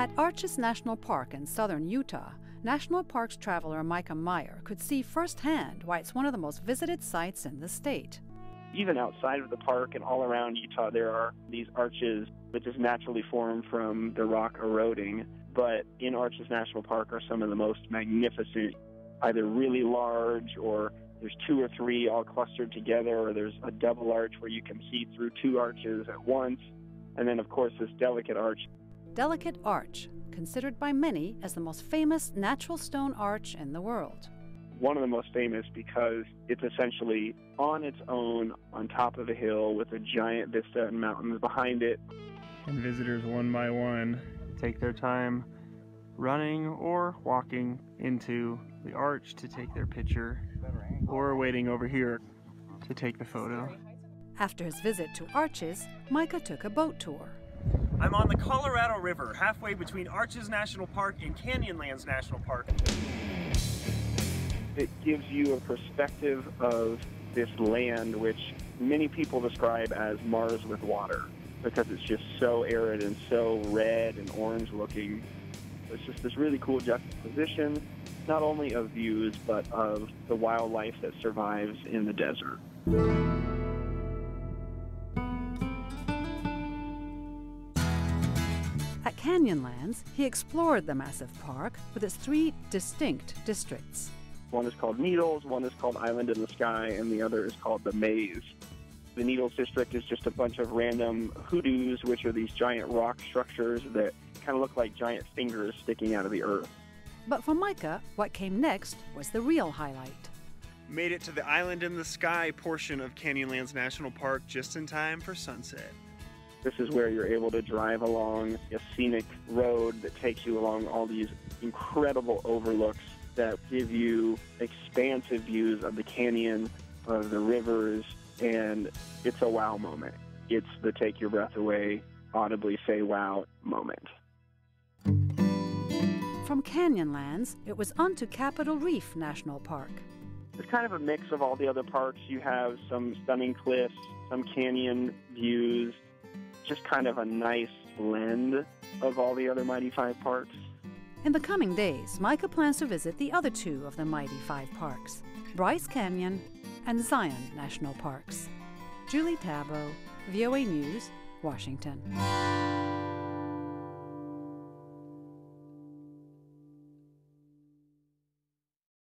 At Arches National Park in southern Utah, National Parks traveler Mikah Meyer could see firsthand why it's one of the most visited sites in the state. Even outside of the park and all around Utah, there are these arches that just naturally form from the rock eroding. But in Arches National Park are some of the most magnificent, either really large or there's two or three all clustered together, or there's a double arch where you can see through two arches at once. And then, of course, this delicate arch. Delicate Arch, considered by many as the most famous natural stone arch in the world. One of the most famous because it's essentially on its own on top of a hill with a giant vista and mountains behind it. And visitors one by one take their time running or walking into the arch to take their picture, or waiting over here to take the photo. After his visit to Arches, Mikah took a boat tour. I'm on the Colorado River, halfway between Arches National Park and Canyonlands National Park. It gives you a perspective of this land, which many people describe as Mars with water, because it's just so arid and so red and orange looking. It's just this really cool juxtaposition, not only of views, but of the wildlife that survives in the desert. At Canyonlands, he explored the massive park with its three distinct districts. One is called Needles, one is called Island in the Sky, and the other is called the Maze. The Needles district is just a bunch of random hoodoos, which are these giant rock structures that kind of look like giant fingers sticking out of the earth. But for Mikah, what came next was the real highlight. Made it to the Island in the Sky portion of Canyonlands National Park just in time for sunset. This is where you're able to drive along a scenic road that takes you along all these incredible overlooks that give you expansive views of the canyon, of the rivers, and it's a wow moment. It's the take your breath away, audibly say wow moment. From Canyonlands, it was on to Capitol Reef National Park. It's kind of a mix of all the other parks. You have some stunning cliffs, some canyon views, just kind of a nice blend of all the other Mighty Five parks. In the coming days, Mikah plans to visit the other two of the Mighty Five parks, Bryce Canyon and Zion National Parks. Julie Taboh, VOA News, Washington.